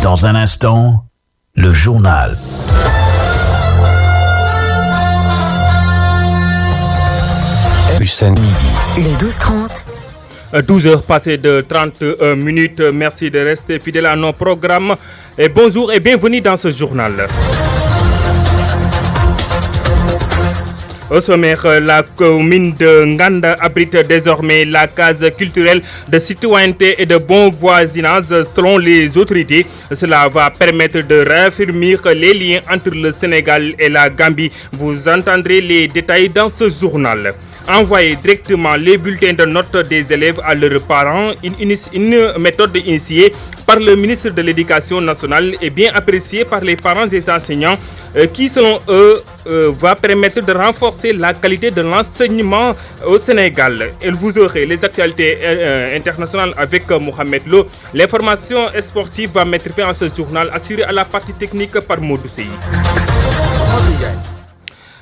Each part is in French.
Dans un instant, le journal. Hussein midi. Le 12-30. 12h passées de 30 minutes. Merci de rester fidèle à nos programmes. Et bonjour et bienvenue dans ce journal. Au sommaire, la commune de Nganda abrite désormais la case culturelle de citoyenneté et de bon voisinage selon les autorités. Cela va permettre de réaffirmer les liens entre le Sénégal et la Gambie. Vous entendrez les détails dans ce journal. Envoyer directement les bulletins de notes des élèves à leurs parents, une méthode initiée par le ministre de l'Éducation nationale et bien appréciée par les parents et enseignants qui, selon eux, va permettre de renforcer la qualité de l'enseignement au Sénégal. Et vous aurez les actualités internationales avec Mohamed Lo. L'information sportive va mettre fin à ce journal assuré à la partie technique par Modou Sey.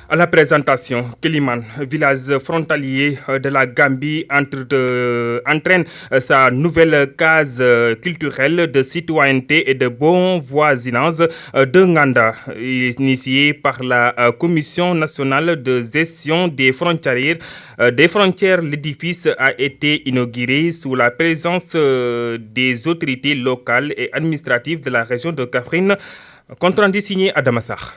À la présentation, Kélimane, village frontalier de la Gambie, entraîne sa nouvelle case culturelle de citoyenneté et de bon voisinage de Nganda, initiée par la Commission nationale de gestion des frontières. L'édifice a été inauguré sous la présence des autorités locales et administratives de la région de Kaffrine. Compte rendu signé à Damassar.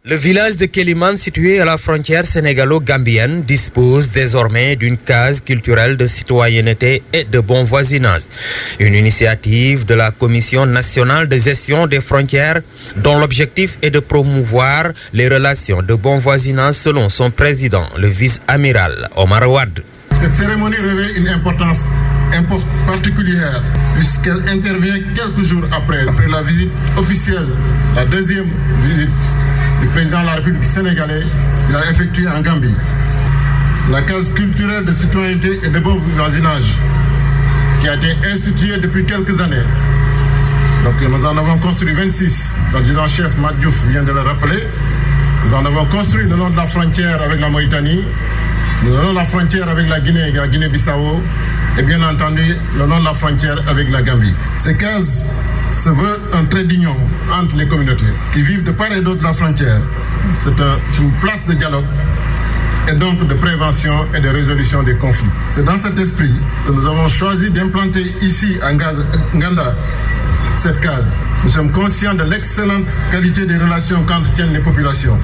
Le village de Kélimane, situé à la frontière sénégalo-gambienne, dispose désormais d'une case culturelle de citoyenneté et de bon voisinage. Une initiative de la Commission nationale de gestion des frontières dont l'objectif est de promouvoir les relations de bon voisinage selon son président, le vice-amiral Omar Wade. Cette cérémonie revêt une importance particulière puisqu'elle intervient quelques jours après la visite officielle, la deuxième visite du président de la République sénégalaise, il a effectué en Gambie. La case culturelle de citoyenneté et de bon voisinage qui a été instituée depuis quelques années. Donc nous en avons construit 26. L'adjudant-chef Madjouf vient de le rappeler. Nous en avons construit le long de la frontière avec la Mauritanie, le long de la frontière avec la Guinée-Bissau et bien entendu le long de la frontière avec la Gambie. Ces cases se veut un trait d'union entre les communautés qui vivent de part et d'autre de la frontière. C'est une place de dialogue et donc de prévention et de résolution des conflits. C'est dans cet esprit que nous avons choisi d'implanter ici à Nganda cette case. Nous sommes conscients de l'excellente qualité des relations qu'entretiennent les populations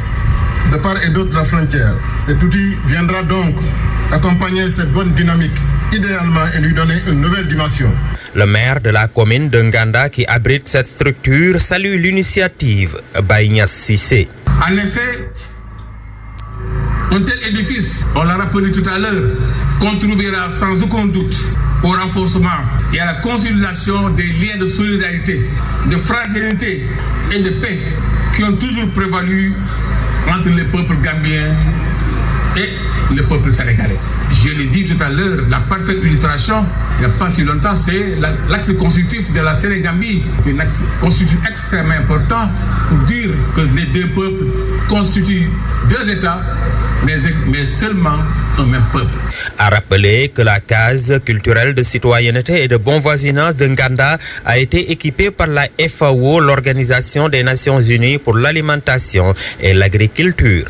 de part et d'autre de la frontière. Cet outil viendra donc accompagner cette bonne dynamique idéalement et lui donner une nouvelle dimension. Le maire de la commune de Nganda qui abrite cette structure salue l'initiative Baïnias Sissé. En effet, un tel édifice, on l'a rappelé tout à l'heure, contribuera sans aucun doute au renforcement et à la consolidation des liens de solidarité, de fraternité et de paix qui ont toujours prévalu entre les peuples gambiens et le peuple sénégalais. Je l'ai dit tout à l'heure, la parfaite illustration, il n'y a pas si longtemps, c'est l'axe constitutif de la Sénégambie, qui est un axe constitutif extrêmement important pour dire que les deux peuples constituent deux États, mais seulement un même peuple. A rappelé que la case culturelle de citoyenneté et de bon voisinage de Nganda a été équipée par la FAO, l'Organisation des Nations Unies pour l'alimentation et l'agriculture.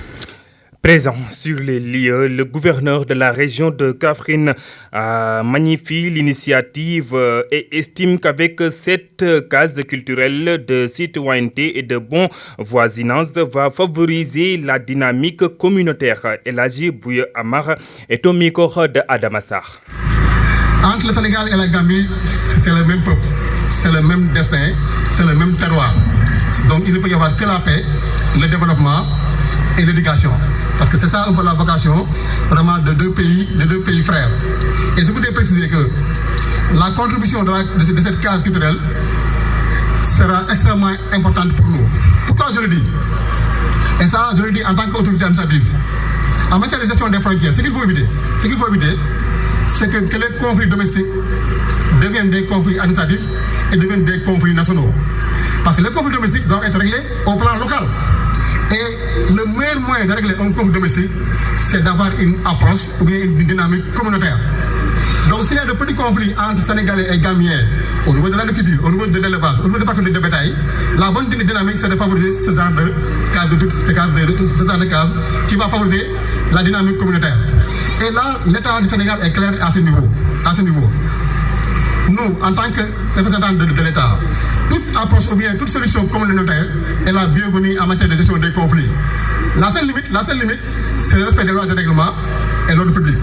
Présent sur les lieux, le gouverneur de la région de Kaffrine magnifie l'initiative et estime qu'avec cette case culturelle de citoyenneté et de bon voisinage va favoriser la dynamique communautaire. Elhaji Bouye Amar est au micro de Adamassar. Entre le Sénégal et la Gambie, c'est le même peuple, c'est le même destin, c'est le même terroir. Donc il ne peut y avoir que la paix, le développement et l'éducation. Parce que c'est ça un peu la vocation vraiment de deux pays frères. Et je voudrais préciser que la contribution de cette case culturelle sera extrêmement importante pour nous. Pourquoi je le dis? Et ça, je le dis en tant qu'autorité administrative. En matière de gestion des frontières, ce qu'il faut éviter, c'est que les conflits domestiques deviennent des conflits administratifs et deviennent des conflits nationaux. Parce que les conflits domestiques doivent être réglés au plan local. Et le meilleur moyen de régler un conflit domestique, c'est d'avoir une approche ou bien une dynamique communautaire. Donc s'il y a de petits conflits entre Sénégalais et Gambiens au niveau de l'agriculture, au niveau de l'élevage, au niveau des parties de bétail, la bonne dynamique c'est de favoriser ce genre de cases qui va favoriser la dynamique communautaire. Et là, l'État du Sénégal est clair à ce niveau. Nous, en tant que représentants de l'État, toute approche ou bien toute solution communautaire est la bienvenue en matière de gestion des conflits. La seule limite, c'est le respect des lois et règlements et l'ordre public.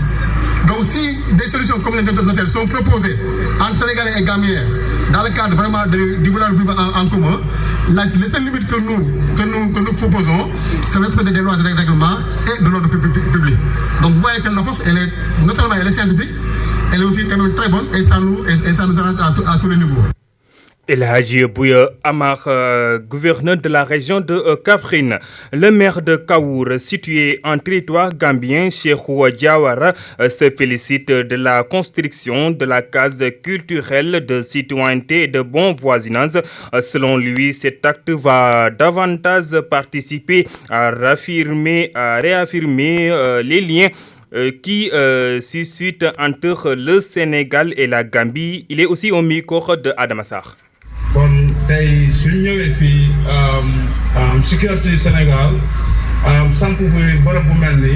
Donc si des solutions communautaires sont proposées entre Sénégalais et Gambiens dans le cadre vraiment du vouloir vivre en commun, les seules limites que nous proposons, c'est le respect des lois et règlements et de l'ordre public. Donc vous voyez que l'approche, non seulement elle est scientifique, elle est aussi quand même très bonne et ça nous arrange à tous les niveaux. El Hadji Bouya Amar, gouverneur de la région de Kaffrine. Le maire de Kaour, situé en territoire gambien, Cheikhou Diawara, se félicite de la construction de la case culturelle de citoyenneté et de bon voisinage. Selon lui, cet acte va davantage participer à réaffirmer les liens qui suscitent entre le Sénégal et la Gambie. Il est aussi au micro de Adamassar. kon tey suñ ñëwee fii sécurité Sénégal samp fi bërëb bu mel ni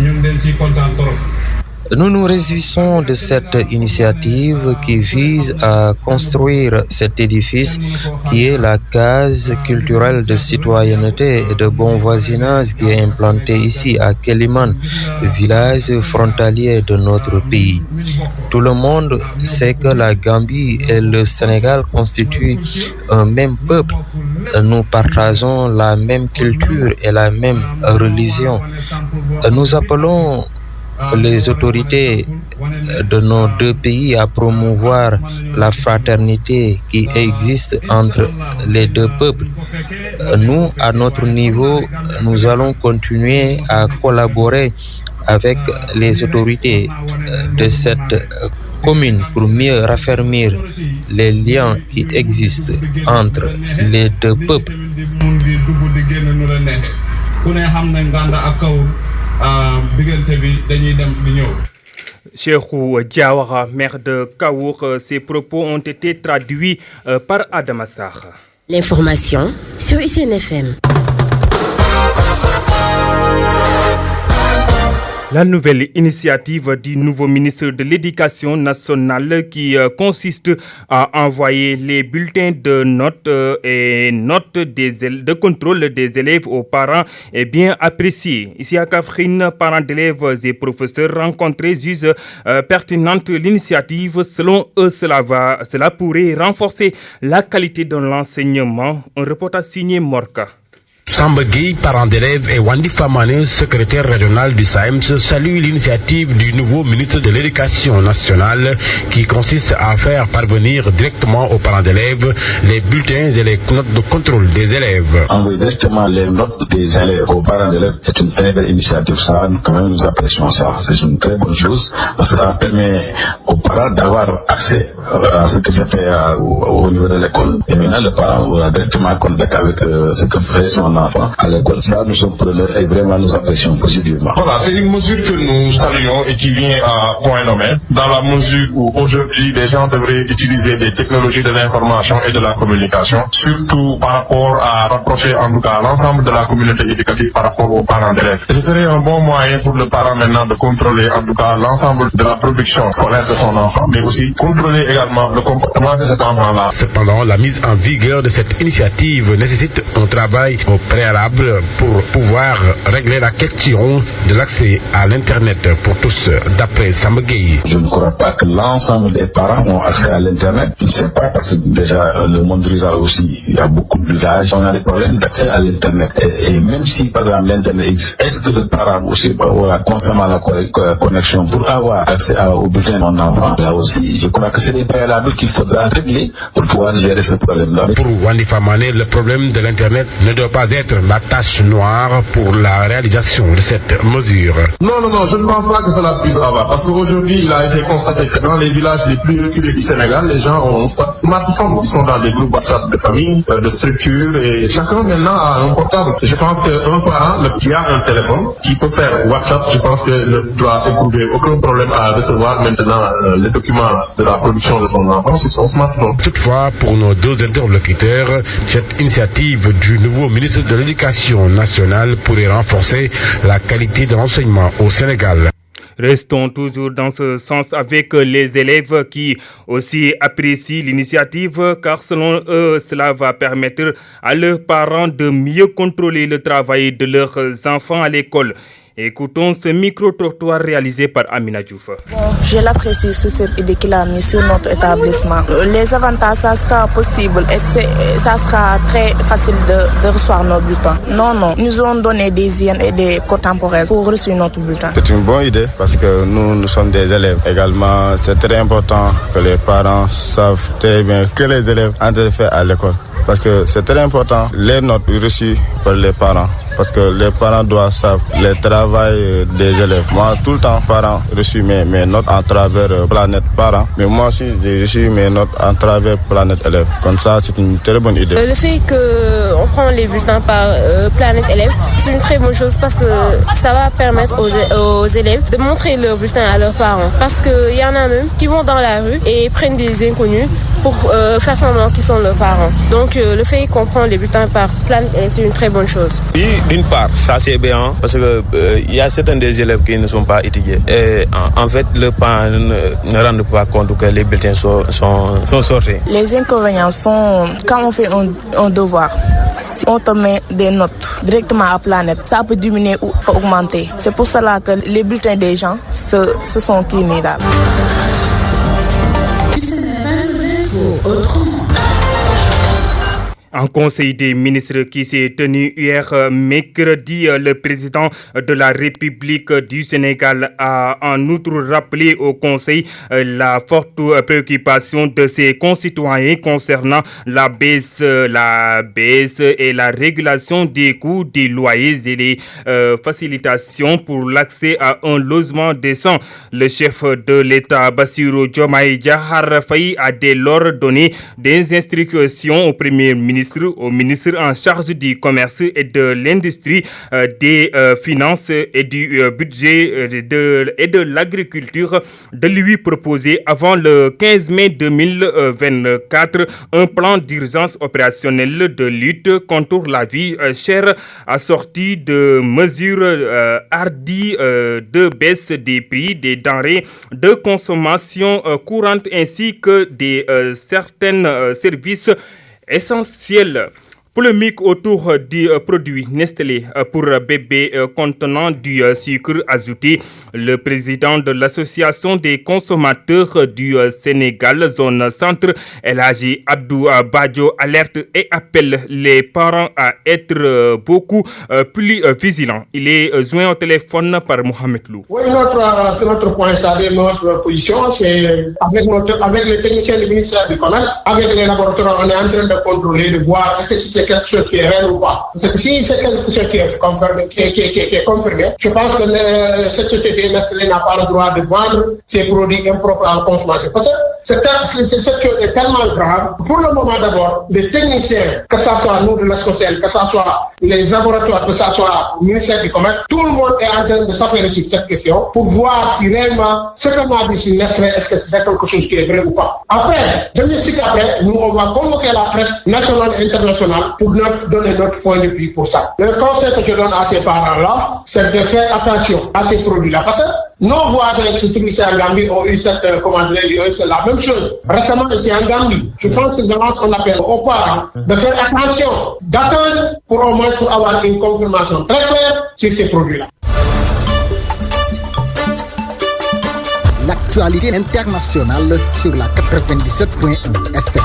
ñun dañ ciy kontaan trop. Nous nous réjouissons de cette initiative qui vise à construire cet édifice qui est la case culturelle de citoyenneté et de bon voisinage qui est implantée ici à Kélimane, village frontalier de notre pays. Tout le monde sait que la Gambie et le Sénégal constituent un même peuple. Nous partageons la même culture et la même religion. Nous appelons les autorités de nos deux pays à promouvoir la fraternité qui existe entre les deux peuples. Nous, à notre niveau, nous allons continuer à collaborer avec les autorités de cette commune pour mieux raffermir les liens qui existent entre les deux peuples. Cheikhou Diawara, maire de Kaour, ses propos ont été traduits par Adamassar. L'information sur ICNFM. La nouvelle initiative du nouveau ministre de l'Éducation nationale qui consiste à envoyer les bulletins de notes et notes de contrôle des élèves aux parents est bien appréciée. Ici à Kaffrine, parents d'élèves et professeurs rencontrés jugent pertinente l'initiative. Selon eux, cela pourrait renforcer la qualité de l'enseignement. Un reportage signé Morka. Samba Gueye, parent d'élèves, et Wandi Famane, secrétaire régional du SAEMS, salue l'initiative du nouveau ministre de l'Éducation nationale qui consiste à faire parvenir directement aux parents d'élèves les bulletins et les notes de contrôle des élèves. Envoyer directement les notes des élèves aux parents d'élèves, c'est une très belle initiative. Ça, quand même, nous apprécions ça. C'est une très bonne chose parce que ça permet aux parents d'avoir accès à ce que c'est fait au niveau de l'école. Et maintenant, le parent aura directement contact avec ce que fait son enfant à l'école. Ça, nous sommes preneurs et vraiment nous apprécions positivement. Voilà, c'est une mesure que nous saluons et qui vient à point nommé, dans la mesure où aujourd'hui les gens devraient utiliser les technologies de l'information et de la communication, surtout par rapport à rapprocher en tout cas l'ensemble de la communauté éducative par rapport aux parents d'élèves. Ce serait un bon moyen pour le parent maintenant de contrôler en tout cas l'ensemble de la production scolaire de son enfant, mais aussi contrôler également le comportement de cet enfant-là. Cependant, la mise en vigueur de cette initiative nécessite un travail au préalable pour pouvoir régler la question de l'accès à l'Internet pour tous, d'après Samba Gueye. Je ne crois pas que l'ensemble des parents ont accès à l'Internet. Je ne sais pas parce que déjà le monde rural aussi, il y a beaucoup de villages, on a des problèmes d'accès à l'Internet. Et même si par exemple l'Internet existe, est-ce que le parent aussi aura constamment la connexion pour avoir accès au bulletin de mon enfant? Là aussi, je crois que c'est des préalables qu'il faudra régler pour pouvoir gérer ce problème-là. Pour Wandi Famane, le problème de l'Internet ne doit pas être la tâche noire pour la réalisation de cette mesure. Non, je ne pense pas que cela puisse avoir. Parce qu'aujourd'hui, il a été constaté que dans les villages les plus reculés du Sénégal, les gens ont un smartphone, ils sont dans des groupes WhatsApp de famille, de structure, et chacun maintenant a un portable. Je pense qu'un parent qui a un téléphone, qui peut faire WhatsApp, je pense que ne doit éprouver aucun problème à recevoir maintenant les documents de la production de son enfant sur son smartphone. Toutefois, pour nos deux interlocuteurs, cette initiative du nouveau ministre de l'Éducation nationale pourrait renforcer la qualité de l'enseignement au Sénégal. Restons toujours dans ce sens avec les élèves qui aussi apprécient l'initiative car selon eux, cela va permettre à leurs parents de mieux contrôler le travail de leurs enfants à l'école. Écoutons ce micro-trottoir réalisé par Amina Diouf. Je l'apprécie sur cette idée qu'il a mis sur notre établissement. Les avantages, ça sera possible et ça sera très facile de recevoir nos bulletins. Non, nous ont donné des hygiènes et des codes temporels pour recevoir notre bulletin. C'est une bonne idée parce que nous sommes des élèves. Également, c'est très important que les parents savent très bien que les élèves ont de faire à l'école. Parce que c'est très important, les notes reçues par les parents. Parce que les parents doivent savoir le travail des élèves. Moi, tout le temps, parents reçu mes notes à travers Planète Parents. Mais moi aussi, j'ai reçu mes notes à travers Planète Élèves. Comme ça, c'est une très bonne idée. Le fait qu'on prend les bulletins par Planète Élèves, c'est une très bonne chose parce que ça va permettre aux élèves de montrer leurs bulletins à leurs parents. Parce qu'il y en a même qui vont dans la rue et prennent des inconnus pour faire semblant qu'ils sont leurs parents. Donc, le fait qu'on prend les bulletins par Planète Élèves, c'est une très bonne chose. Oui, d'une part, ça c'est bien parce que y a certains des élèves qui ne sont pas étudiés. Et en fait, le parent ne rend pas compte que les bulletins sont sortis. Les inconvénients sont quand on fait un devoir. Si on te met des notes directement à Planète, ça peut diminuer ou augmenter. C'est pour cela que les bulletins des gens, ce sont criminables. En conseil des ministres qui s'est tenu hier mercredi, le président de la République du Sénégal a en outre rappelé au conseil la forte préoccupation de ses concitoyens concernant la baisse et la régulation des coûts des loyers et les facilitations pour l'accès à un logement décent. Le chef de l'État, Bassirou Diomaye Diakhar Faye, a dès lors donné des instructions au Premier ministre, au ministre en charge du commerce et de l'industrie, des finances et du budget et de l'agriculture de lui proposer avant le 15 mai 2024 un plan d'urgence opérationnel de lutte contre la vie chère assorti de mesures hardies de baisse des prix des denrées de consommation courante ainsi que des certains services essentiel. Polémique autour du produit Nestlé pour bébés contenant du sucre ajouté. Le président de l'association des consommateurs du Sénégal, zone centre, El Hadji Abdou Badjo, alerte et appelle les parents à être beaucoup plus vigilants. Il est joint au téléphone par Mohamed Lou. Oui, notre point, notre position, c'est avec les techniciens du ministère du Commerce, avec les laboratoires, on est en train de contrôler, de voir est-ce que c'est quelque chose qui est réel ou pas. Parce que si c'est quelque chose qui est confirmé, je pense que cette société Nestlé n'a pas le droit de vendre ses produits impropres à la consommation. Parce que cette chose est tellement grave. Pour le moment d'abord, les techniciens, que ce soit nous de l'ASCOSEL, que ce soit les laboratoires, que ce soit le ministère du Commerce, tout le monde est en train de s'affairer sur cette question pour voir si réellement ce qu'on a dit sur Nestlé, est-ce que c'est quelque chose qui est vrai ou pas. Après, nous on va convoquer la presse nationale et internationale pour donner notre point de vue pour ça. Le conseil que je donne à ces parents-là, c'est de faire attention à ces produits-là. Parce que nos voisins qui se trouvent ici en Gambie ont eu cette c'est la même chose. Récemment, ici en Gambie, je pense que on appelle aux parents de faire attention, d'attendre pour au moins pour avoir une confirmation très claire sur ces produits-là. L'actualité internationale sur la 97.1 FM.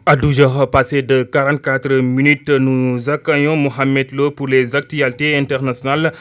À 12h passées de 44 minutes, nous accueillons Mohamed Lo pour les actualités internationales.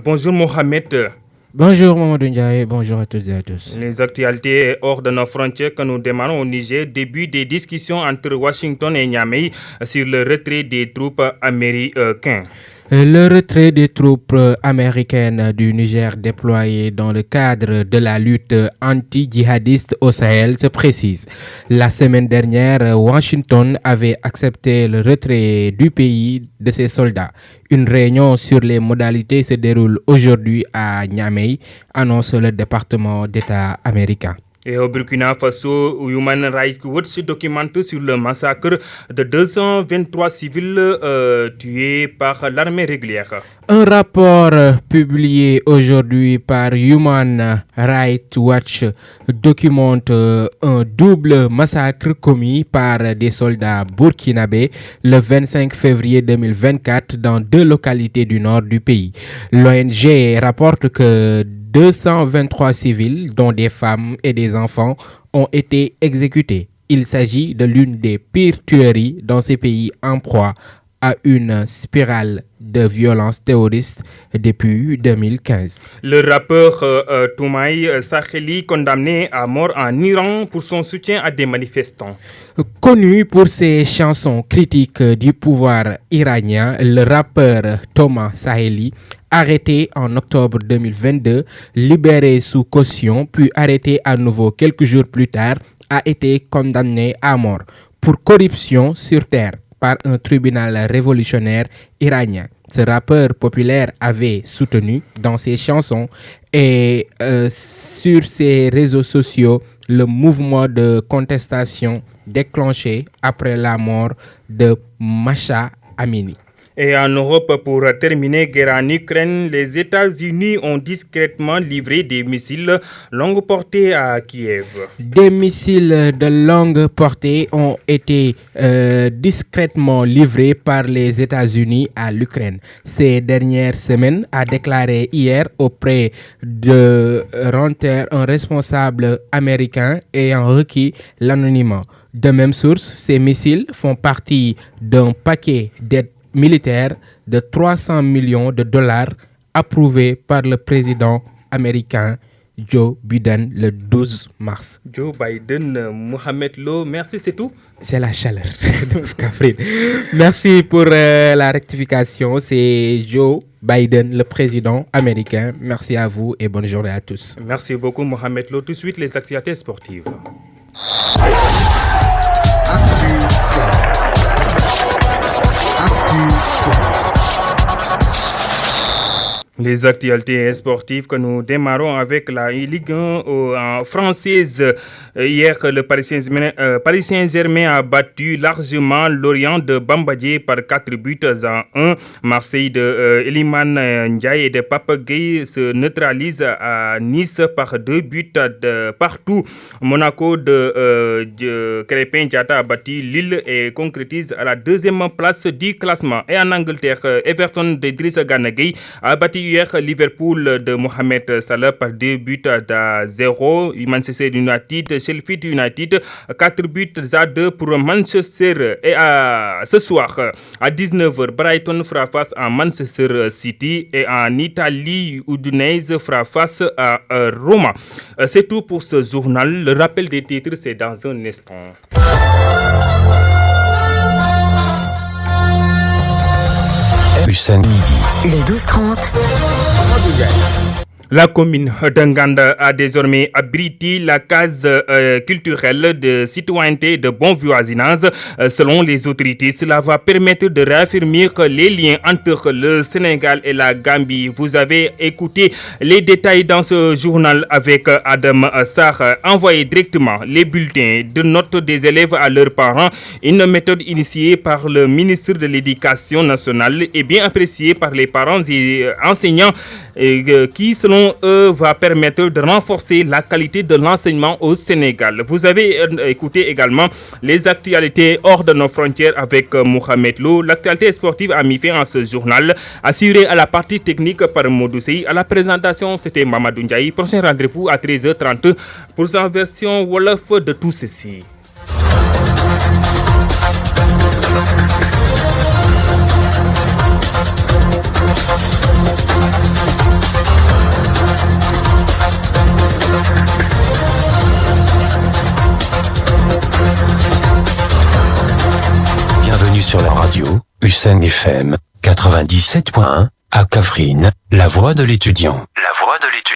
Bonjour Mohamed. Bonjour Mamadou Ndiaye, bonjour à toutes et à tous. Les actualités hors de nos frontières que nous démarrons au Niger, début des discussions entre Washington et Niamey sur le retrait des troupes américaines. Le retrait des troupes américaines du Niger déployées dans le cadre de la lutte anti-djihadiste au Sahel se précise. La semaine dernière, Washington avait accepté le retrait du pays de ses soldats. Une réunion sur les modalités se déroule aujourd'hui à Niamey, annonce le département d'État américain. Et au Burkina Faso, Human Rights Watch documente sur le massacre de 223 civils tués par l'armée régulière. Un rapport publié aujourd'hui par Human Rights Watch documente un double massacre commis par des soldats burkinabés le 25 février 2024 dans 2 localités du nord du pays. L'ONG rapporte que 223 civils, dont des femmes et des enfants, ont été exécutés. Il s'agit de l'une des pires tueries dans ces pays en proie à une spirale de violence terroriste depuis 2015. Le rappeur Toumaï Saheli, condamné à mort en Iran pour son soutien à des manifestants. Connu pour ses chansons critiques du pouvoir iranien, le rappeur Thomas Saheli, arrêté en octobre 2022, libéré sous caution, puis arrêté à nouveau quelques jours plus tard, a été condamné à mort pour corruption sur terre par un tribunal révolutionnaire iranien. Ce rappeur populaire avait soutenu dans ses chansons et sur ses réseaux sociaux le mouvement de contestation déclenché après la mort de Masha Amini. Et en Europe, pour terminer, guerre en Ukraine, les États-Unis ont discrètement livré des missiles longue portée à Kiev. Des missiles de longue portée ont été discrètement livrés par les États-Unis à l'Ukraine. Ces dernières semaines, a déclaré hier auprès de Reuters un responsable américain ayant requis l'anonymat. De même source, ces missiles font partie d'un paquet d'aide militaire de 300 millions de dollars approuvé par le président américain Joe Biden le 12 mars. Joe Biden, Mohamed Lo, merci, c'est tout. C'est la chaleur. Merci pour la rectification. C'est Joe Biden, le président américain. Merci à vous et bonne journée à tous. Merci beaucoup, Mohamed Lo. Tout de suite, les activités sportives. Les actualités sportives que nous démarrons avec la Ligue 1 française. Hier, le Paris Saint-Germain a battu largement Lorient de Bambadji par 4 buts à 1. Marseille de Iliman Ndiaye et de Pape Gueye se neutralise à Nice par 2 buts de partout. Monaco de Crépin Diatta a battu Lille et concrétise à la 2e place du classement. Et en Angleterre, Everton de Idrissa Gana Gueye a battu hier Liverpool de Mohamed Salah par 2 buts à 0. Manchester United, Sheffield United, 4 buts à 2 pour Manchester. Et ce soir, à 19h, Brighton fera face à Manchester City. Et en Italie, Udinese fera face à Roma. C'est tout pour ce journal. Le rappel des titres, c'est dans un instant. Hussein Midi. Le 12-30. La commune d'Nganda a désormais abrité la case culturelle de citoyenneté de bon voisinage. Selon les autorités, cela va permettre de réaffirmer les liens entre le Sénégal et la Gambie. Vous avez écouté les détails dans ce journal avec Adam Sarr. Envoyez directement les bulletins de notes des élèves à leurs parents. Une méthode initiée par le ministre de l'Éducation nationale et bien appréciée par les parents et enseignants qui, selon eux, va permettre de renforcer la qualité de l'enseignement au Sénégal. Vous avez écouté également les actualités hors de nos frontières avec Mohamed Lo. L'actualité sportive a mis fin à ce journal, assuré à la partie technique par Modoussei. À la présentation, c'était Mamadou Ndiaye. Prochain rendez-vous à 13h30 pour sa version Wolof de tout ceci. sur la radio, Hussein FM 97.1, à Kaffrine, la voix de l'étudiant. La voix de l'étudiant.